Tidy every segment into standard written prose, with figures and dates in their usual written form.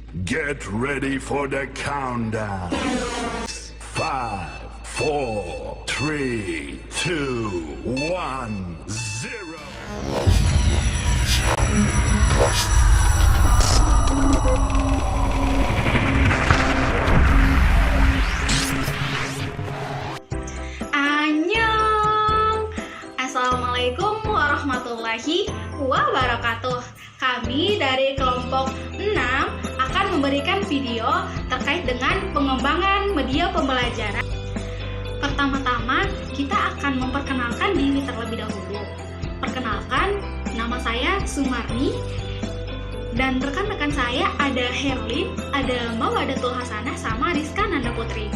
Get ready for the countdown. 5, 4, 3, 2, 1, 0. Annyeong. Assalamualaikum warahmatullahi wabarakatuh. Kami dari kelompok 6 akan memberikan video terkait dengan pengembangan media pembelajaran. Pertama-tama, kita akan memperkenalkan diri terlebih dahulu. Perkenalkan, nama saya Sumarni, dan rekan-rekan saya ada Herlin, ada Mawadatul Hasanah, sama Rizka Nanda Putri.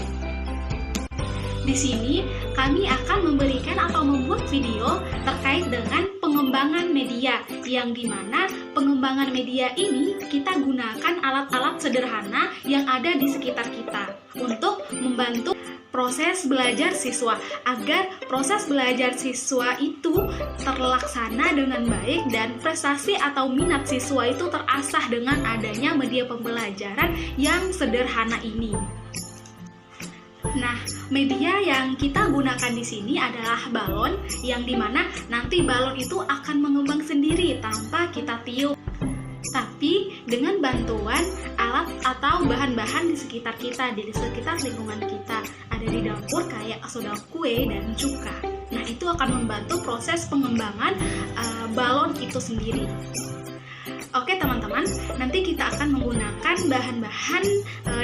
Di sini, kami akan memberikan atau membuat video terkait dengan pengembangan media, yang dimana pengembangan media ini kita gunakan alat-alat sederhana yang ada di sekitar kita untuk membantu proses belajar siswa, agar proses belajar siswa itu terlaksana dengan baik dan prestasi atau minat siswa itu terasah dengan adanya media pembelajaran yang sederhana ini. Nah, media yang kita gunakan di sini adalah balon, yang dimana nanti balon itu akan mengembang sendiri tanpa kita tiup, tapi dengan bantuan alat atau bahan-bahan di sekitar kita, di sekitar lingkungan kita, ada di dapur kayak soda kue dan cuka. Nah, itu akan membantu proses pengembangan balon itu sendiri. Oke teman-teman, nanti kita akan menggunakan bahan-bahan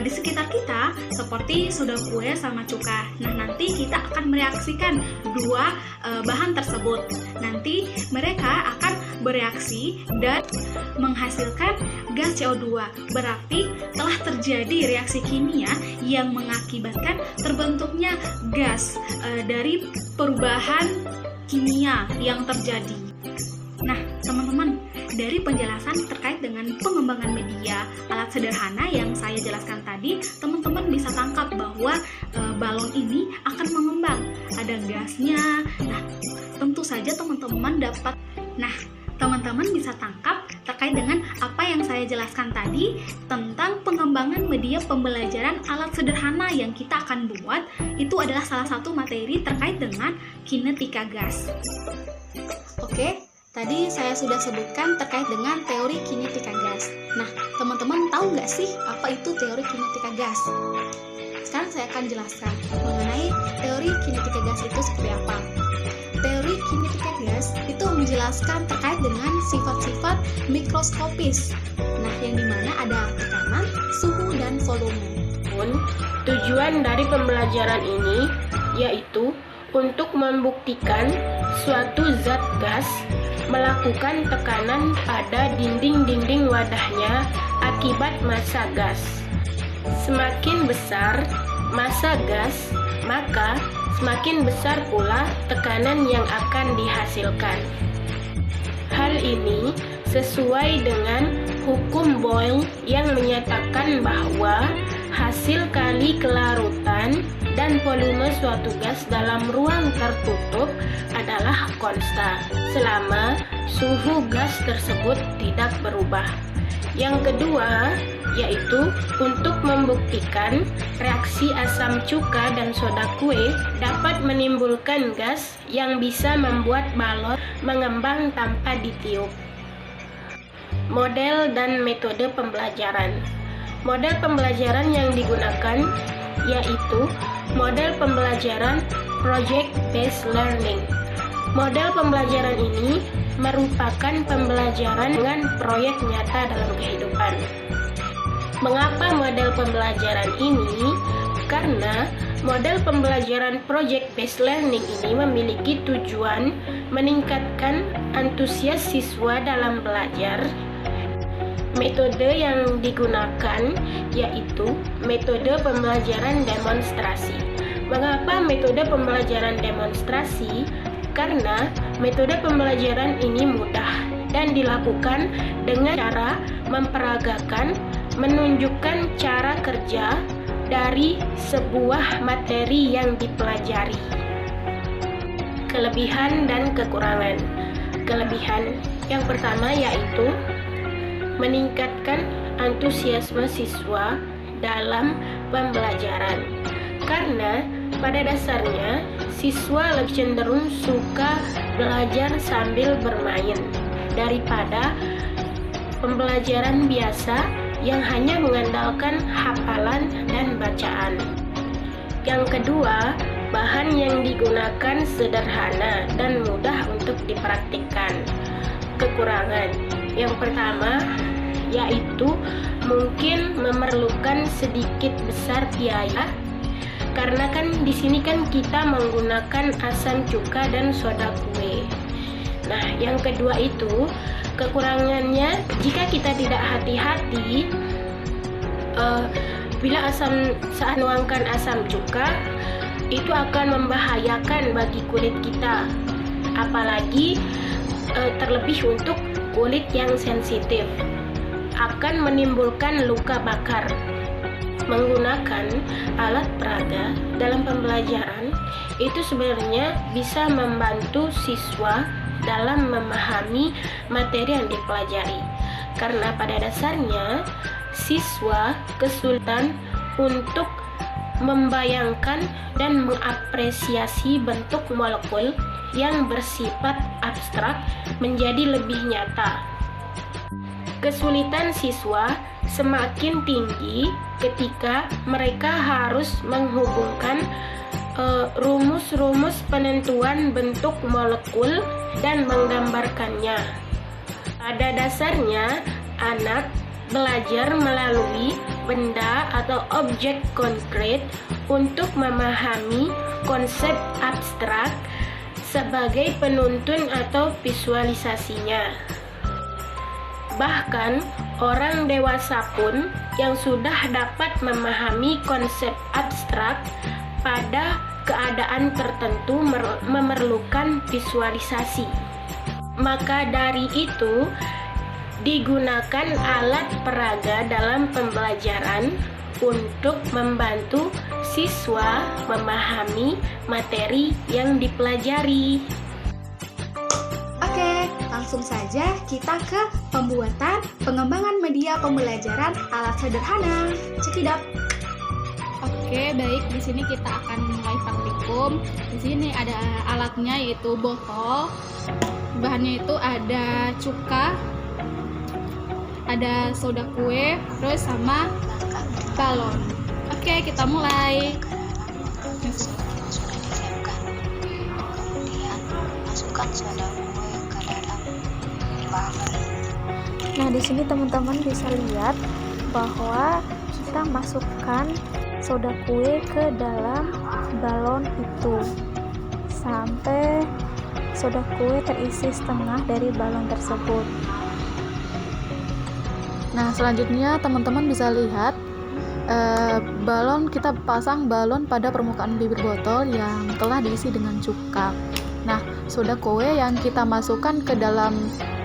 di sekitar kita seperti soda kue sama cuka. Nah, nanti kita akan mereaksikan dua bahan tersebut. Nanti mereka akan bereaksi dan menghasilkan gas CO2. Berarti telah terjadi reaksi kimia yang mengakibatkan terbentuknya gas dari perubahan kimia yang terjadi. Nah, teman-teman, dari penjelasan terkait dengan pengembangan media alat sederhana yang saya jelaskan tadi, teman-teman bisa tangkap bahwa balon ini akan mengembang. Ada gasnya. Nah, tentu saja teman-teman bisa tangkap terkait dengan apa yang saya jelaskan tadi tentang pengembangan media pembelajaran alat sederhana yang kita akan buat. Itu adalah salah satu materi terkait dengan kinetika gas. Oke. Tadi saya sudah sebutkan terkait dengan teori kinetika gas. Nah, teman-teman tahu nggak sih apa itu teori kinetika gas? Sekarang saya akan jelaskan mengenai teori kinetika gas itu seperti apa. Teori kinetika gas itu menjelaskan terkait dengan sifat-sifat mikroskopis. Nah, yang dimana ada tekanan, suhu, dan volume. Tujuan dari pembelajaran ini yaitu untuk membuktikan suatu zat gas melakukan tekanan pada dinding-dinding wadahnya akibat massa gas. Semakin besar massa gas, maka semakin besar pula tekanan yang akan dihasilkan. Hal ini sesuai dengan hukum Boyle yang menyatakan bahwa hasil kali kelarutan dan volume suatu gas dalam ruang tertutup adalah konstan selama suhu gas tersebut tidak berubah. Yang kedua yaitu untuk membuktikan reaksi asam cuka dan soda kue dapat menimbulkan gas yang bisa membuat balon mengembang tanpa ditiup. Model dan metode pembelajaran. Model pembelajaran yang digunakan yaitu model pembelajaran project-based learning. Model pembelajaran ini merupakan pembelajaran dengan proyek nyata dalam kehidupan. Mengapa model pembelajaran ini? Karena model pembelajaran project-based learning ini memiliki tujuan meningkatkan antusias siswa dalam belajar. Metode yang digunakan yaitu metode pembelajaran demonstrasi. Mengapa metode pembelajaran demonstrasi? Karena metode pembelajaran ini mudah dan dilakukan dengan cara memperagakan, menunjukkan cara kerja dari sebuah materi yang dipelajari. Kelebihan dan kekurangan. Kelebihan yang pertama yaitu meningkatkan antusiasme siswa dalam pembelajaran. Karena pada dasarnya siswa lebih cenderung suka belajar sambil bermain daripada pembelajaran biasa yang hanya mengandalkan hafalan dan bacaan. Yang kedua, bahan yang digunakan sederhana dan mudah untuk dipraktikkan. Kekurangan yang pertama yaitu mungkin memerlukan sedikit besar biaya, karena kan di sini kan kita menggunakan asam cuka dan soda kue. Nah, yang kedua itu kekurangannya jika kita tidak hati-hati bila saat menuangkan asam cuka itu akan membahayakan bagi kulit kita, apalagi terlebih untuk kulit yang sensitif, akan menimbulkan luka bakar. Menggunakan alat peraga dalam pembelajaran itu sebenarnya bisa membantu siswa dalam memahami materi yang dipelajari, karena pada dasarnya siswa kesulitan untuk membayangkan dan mengapresiasi bentuk molekul yang bersifat abstrak menjadi lebih nyata. Kesulitan siswa semakin tinggi ketika mereka harus menghubungkan rumus-rumus penentuan bentuk molekul dan menggambarkannya. Pada dasarnya, anak belajar melalui benda atau objek konkret untuk memahami konsep abstrak sebagai penuntun atau visualisasinya. Bahkan orang dewasa pun yang sudah dapat memahami konsep abstrak pada keadaan tertentu memerlukan visualisasi. Maka dari itu, digunakan alat peraga dalam pembelajaran untuk membantu siswa memahami materi yang dipelajari. Oke, langsung saja kita ke pembuatan pengembangan media pembelajaran alat sederhana. Cekidot. Oke, baik. Di sini kita akan mulai praktikum. Di sini ada alatnya yaitu botol. Bahannya itu ada cuka, ada soda kue, terus sama balon. Oke, kita mulai. Kemudian masukkan soda kue ke dalam balon. Nah, di sini teman-teman bisa lihat bahwa kita masukkan soda kue ke dalam balon itu sampai soda kue terisi setengah dari balon tersebut. Nah, selanjutnya teman-teman bisa lihat balon, kita pasang balon pada permukaan bibir botol yang telah diisi dengan cuka. Nah, soda kue yang kita masukkan ke dalam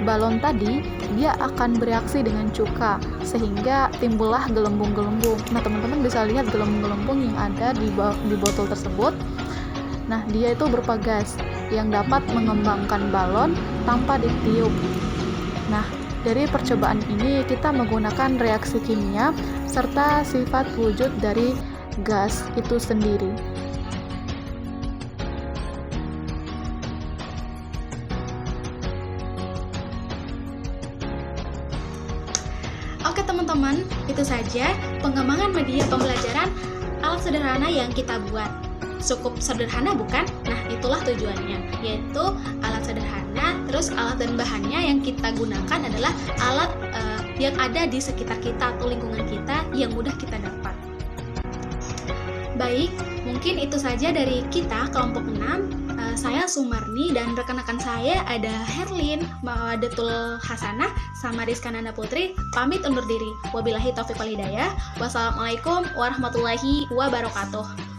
balon tadi, dia akan bereaksi dengan cuka sehingga timbullah gelembung-gelembung. Nah, teman-teman bisa lihat gelembung-gelembung yang ada di botol tersebut. Nah, dia itu berupa gas yang dapat mengembangkan balon tanpa ditiup. Nah, dari percobaan ini kita menggunakan reaksi kimia serta sifat wujud dari gas itu sendiri. Oke teman-teman, itu saja pengembangan media pembelajaran alat sederhana yang kita buat. Cukup sederhana bukan? Nah, itulah tujuannya, yaitu alat sederhana, terus alat dan bahannya yang kita gunakan adalah alat yang ada di sekitar kita atau lingkungan kita yang mudah kita dapat. Baik, mungkin itu saja dari kita kelompok 6. Saya Sumarni dan rekan-rekan saya ada Herlin, Mawadatul Hasanah, sama Rizka Nanda Putri. Pamit undur diri. Wabillahi taufiq wal hidayah. Wassalamualaikum warahmatullahi wabarakatuh.